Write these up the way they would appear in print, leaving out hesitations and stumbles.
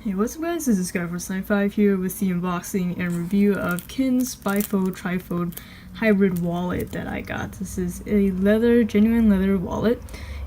Hey, what's up guys, this is Sky495 here with the unboxing and review of Kinzd Bifold Trifold hybrid wallet that I got. This is a genuine leather wallet,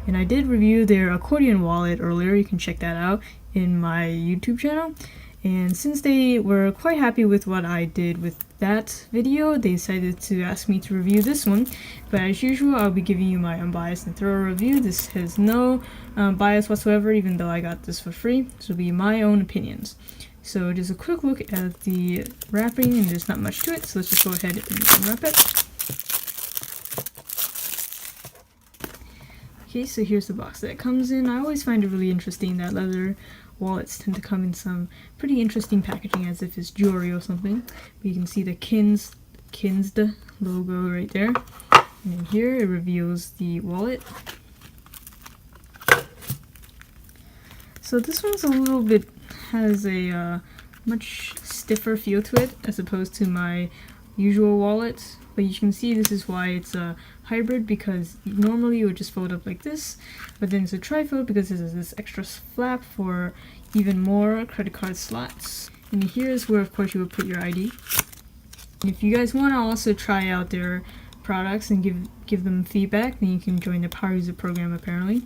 and I did review their accordion wallet earlier. You can check that out in my YouTube channel. And since they were quite happy with what I did with that video, they decided to ask me to review this one. But as usual, I'll be giving you my unbiased and thorough review. This has no bias whatsoever, even though I got this for free. This will be my own opinions. So just a quick look at the wrapping, and there's not much to it, so let's just go ahead and unwrap it. Okay, so here's the box that it comes in. I always find it really interesting that leather wallets tend to come in some pretty interesting packaging, as if it's jewelry or something. But you can see the Kinzd logo right there. And then here it reveals the wallet. So this one's a little bit, has a much stiffer feel to it as opposed to my usual wallet. But you can see this is why it's a hybrid, because normally it would just fold up like this, but then it's a trifold because there's this extra flap for even more credit card slots. And here's where of course you would put your ID. And if you guys want to also try out their products and give them feedback, then you can join the Power User program apparently.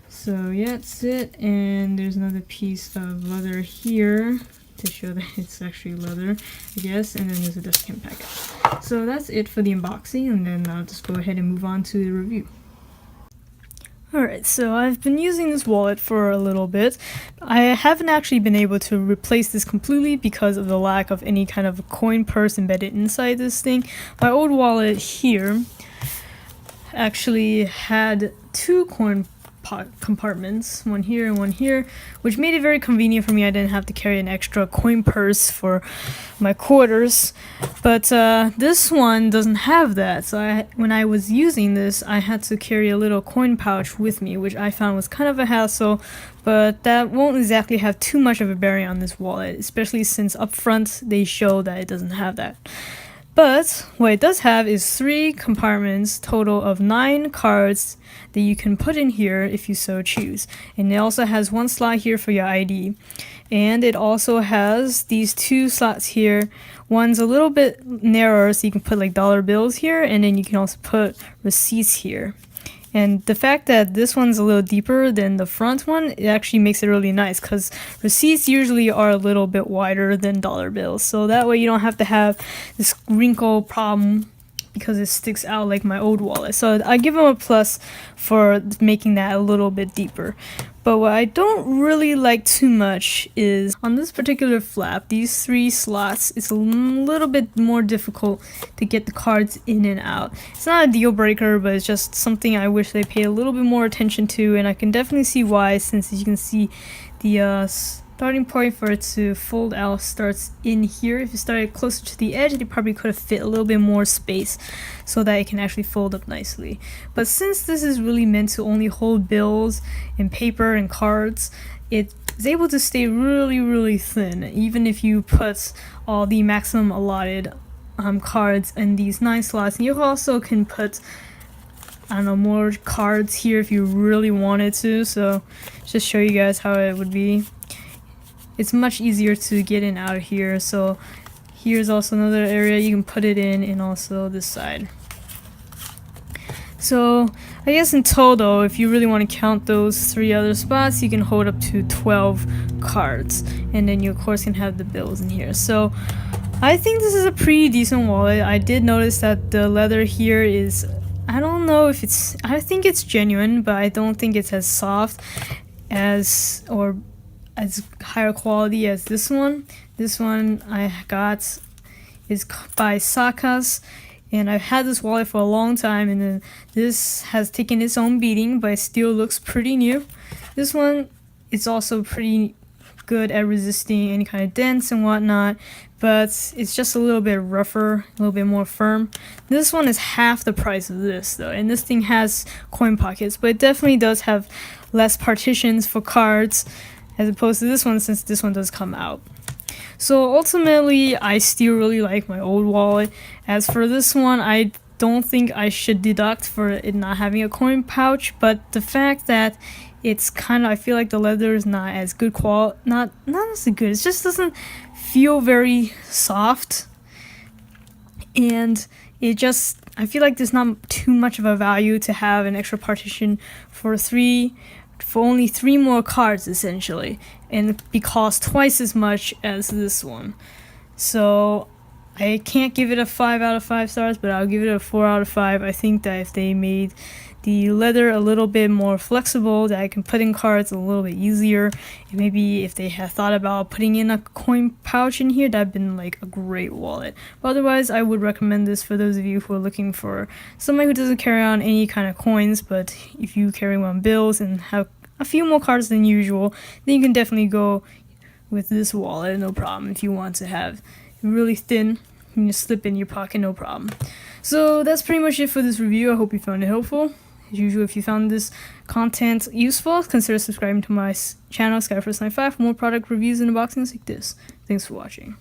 So yeah, that's it. And there's another piece of leather here to show that it's actually leather, I guess, and then there's a dustpan packet. So that's it for the unboxing, and then I'll just go ahead and move on to the review. Alright, so I've been using this wallet for a little bit. I haven't actually been able to replace this completely because of the lack of any kind of coin purse embedded inside this thing. My old wallet here actually had two coin compartments, one here and one here, which made it very convenient for me. I didn't have to carry an extra coin purse for my quarters, but this one doesn't have that. So when I was using this, I had to carry a little coin pouch with me, which I found was kind of a hassle, but that won't exactly have too much of a bearing on this wallet, especially since up front they show that it doesn't have that. But what it does have is 3 compartments, total of 9 cards that you can put in here if you so choose. And it also has 1 slot here for your ID. And it also has these 2 slots here. One's a little bit narrower, so you can put like dollar bills here, and then you can also put receipts here. And the fact that this one's a little deeper than the front one, it actually makes it really nice, because receipts usually are a little bit wider than dollar bills. So that way you don't have to have this wrinkle problem because it sticks out like my old wallet. So I give them a plus for making that a little bit deeper. But what I don't really like too much is on this particular flap, these 3 slots, it's a little bit more difficult to get the cards in and out. It's not a deal breaker, but it's just something I wish they paid a little bit more attention to, and I can definitely see why, since as you can see the starting point for it to fold out starts in here. If you started closer to the edge, it probably could have fit a little bit more space so that it can actually fold up nicely. But since this is really meant to only hold bills and paper and cards, it is able to stay really thin, even if you put all the maximum allotted cards in these 9 slots. And you also can put, I don't know, more cards here if you really wanted to. So just show you guys how it would be. It's much easier to get in out of here. So here's also another area you can put it in, and also this side. So I guess in total, if you really want to count those 3 other spots, you can hold up to 12 cards, and then you of course can have the bills in here. So I think this is a pretty decent wallet. I did notice that the leather here is, I don't know if it's, I think it's genuine, but I don't think it's as soft as, or as higher quality as this one. This one I got is by Sakas, and I've had this wallet for a long time, and then this has taken its own beating, but it still looks pretty new. This one is also pretty good at resisting any kind of dents and whatnot, but it's just a little bit rougher, a little bit more firm. This one is half the price of this though, and this thing has coin pockets, but it definitely does have less partitions for cards as opposed to this one, since this one does come out. So ultimately, I still really like my old wallet. As for this one, I don't think I should deduct for it not having a coin pouch, but the fact that it's kind of, I feel like the leather is not as good quality, not as good. It just doesn't feel very soft, and I feel like there's not too much of a value to have an extra partition for only 3 more cards essentially, and it costs twice as much as this one. So I can't give it a 5 out of 5 stars, but I'll give it a 4 out of 5. I think that if they made the leather a little bit more flexible, that I can put in cards a little bit easier, and maybe if they had thought about putting in a coin pouch in here, that'd been like a great wallet. But otherwise, I would recommend this for those of you who are looking for somebody who doesn't carry on any kind of coins, but if you carry on bills and have a few more cards than usual, then you can definitely go with this wallet, no problem. If you want to have really thin, you can just slip in your pocket, no problem. So that's pretty much it for this review. I hope you found it helpful. As usual, if you found this content useful, consider subscribing to my channel, Skyforce95, for more product reviews and unboxings like this. Thanks for watching.